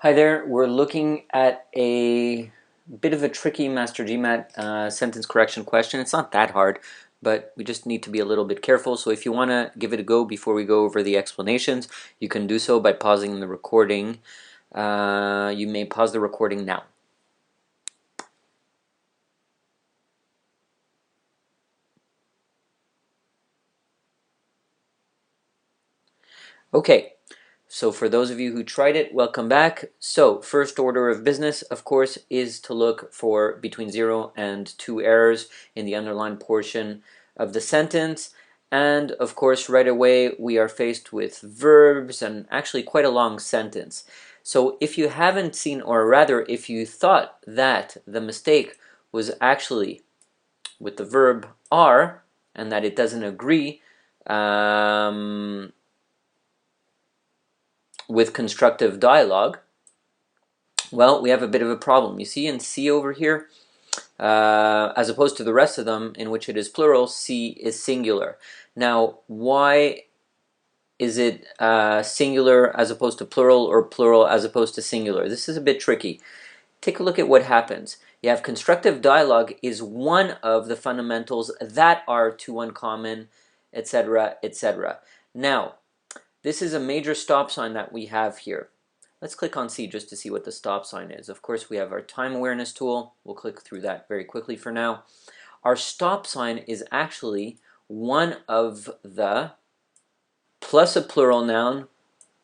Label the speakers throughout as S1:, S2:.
S1: Hi there, we're looking at a bit of a tricky MasterGMAT sentence correction question. It's not that hard, but we just need to be a little bit careful. So if you want to give it a go before we go over the explanations, you can do so by pausing the recording. You may pause the recording now. Okay. So for those of you who tried it, welcome back. So first order of business, of course, is to look for between 0 and 2 errors in the underlined portion of the sentence. And of course, right away, we are faced with verbs and actually quite a long sentence. So if you haven't seen, or rather, if you thought that the mistake was actually with the verb are and that it doesn't agree, with constructive dialogue, well, we have a bit of a problem. You see in C over here, as opposed to the rest of them in which it is plural, C is singular. Now, why is it singular as opposed to plural or plural as opposed to singular? This is a bit tricky. Take a look at what happens. You have constructive dialogue is one of the fundamentals that are too uncommon, etc., etc. Now, this is a major stop sign that we have here. Let's click on C just to see what the stop sign is. Of course, we have our time awareness tool. We'll click through that very quickly for now. Our stop sign is actually one of the plus a plural noun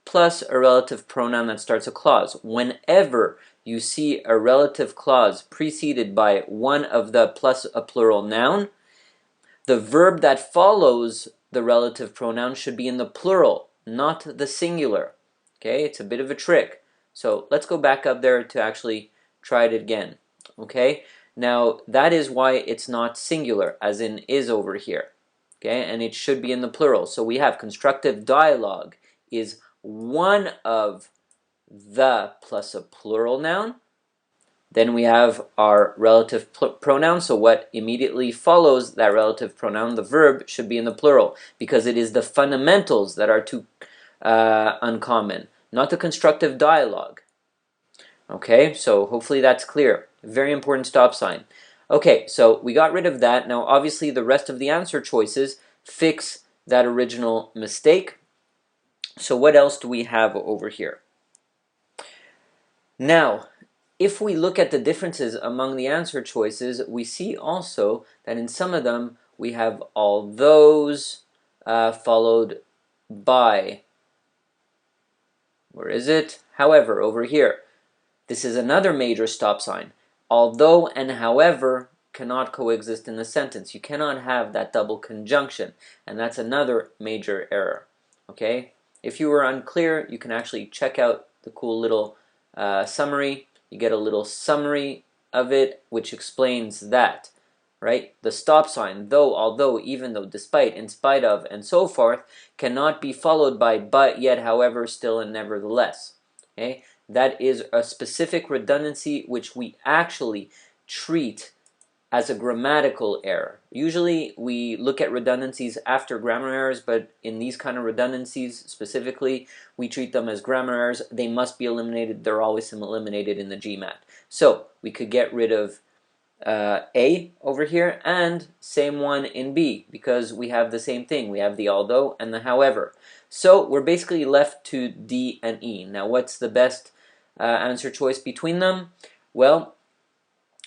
S1: plus a relative pronoun that starts a clause. Whenever you see a relative clause preceded by one of the plus a plural noun, the verb that follows the relative pronoun should be in the plural, not the singular. Okay, it's a bit of a trick. So let's go back up there to actually try it again. Okay, now that is why it's not singular, as in is over here. Okay, and it should be in the plural. So we have constructive dialogue is one of the plus a plural noun. Then we have our relative pronoun, so what immediately follows that relative pronoun, the verb, should be in the plural, because it is the fundamentals that are too uncommon, not the constructive dialogue. Okay, so hopefully that's clear. Very important stop sign. Okay, so we got rid of that. Now obviously the rest of the answer choices fix that original mistake. So what else do we have over here? Now, if we look at the differences among the answer choices, we see also that in some of them we have all those followed by, where is it? However, over here. This is another major stop sign. Although and however cannot coexist in the sentence. You cannot have that double conjunction, and that's another major error. Okay? If you were unclear, you can actually check out the cool little summary. You get a little summary of it which explains that, right? The stop sign, though, although, even though, despite, in spite of, and so forth, cannot be followed by but, yet, however, still, and nevertheless. Okay? That is a specific redundancy which we actually treat as a grammatical error. Usually we look at redundancies after grammar errors, but in these kind of redundancies specifically, we treat them as grammar errors. They must be eliminated. They're always eliminated in the GMAT. So we could get rid of A over here, and same one in B, because we have the same thing. We have the although and the however. So we're basically left to D and E. Now what's the best answer choice between them? Well,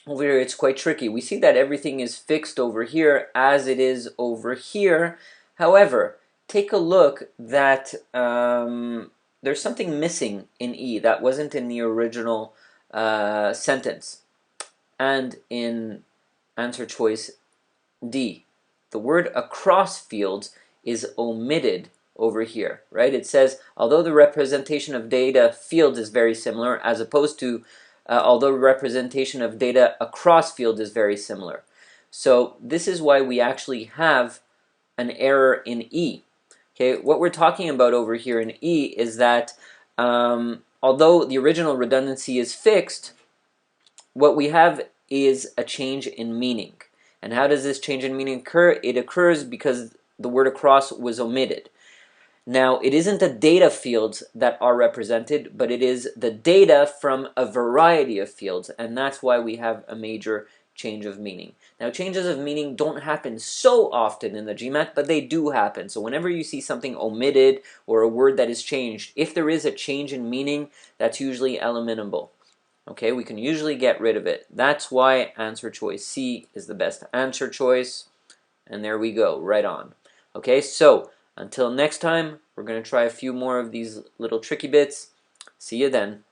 S1: over here it's quite tricky. We see that everything is fixed over here as it is over here. However, take a look that there's something missing in E that wasn't in the original sentence and in answer choice D. The word across fields is omitted over here, right? It says, although the representation of data fields is very similar, as opposed to although representation of data across fields is very similar. So this is why we actually have an error in E. Okay, what we're talking about over here in E is that although the original redundancy is fixed, what we have is a change in meaning. And how does this change in meaning occur? It occurs because the word across was omitted. Now, it isn't the data fields that are represented, but it is the data from a variety of fields, and that's why we have a major change of meaning. Now, changes of meaning don't happen so often in the GMAT, but they do happen. So whenever you see something omitted or a word that is changed, if there is a change in meaning, that's usually eliminable. Okay, we can usually get rid of it. That's why answer choice C is the best answer choice. And there we go, right on. Okay, so until next time, we're going to try a few more of these little tricky bits. See you then.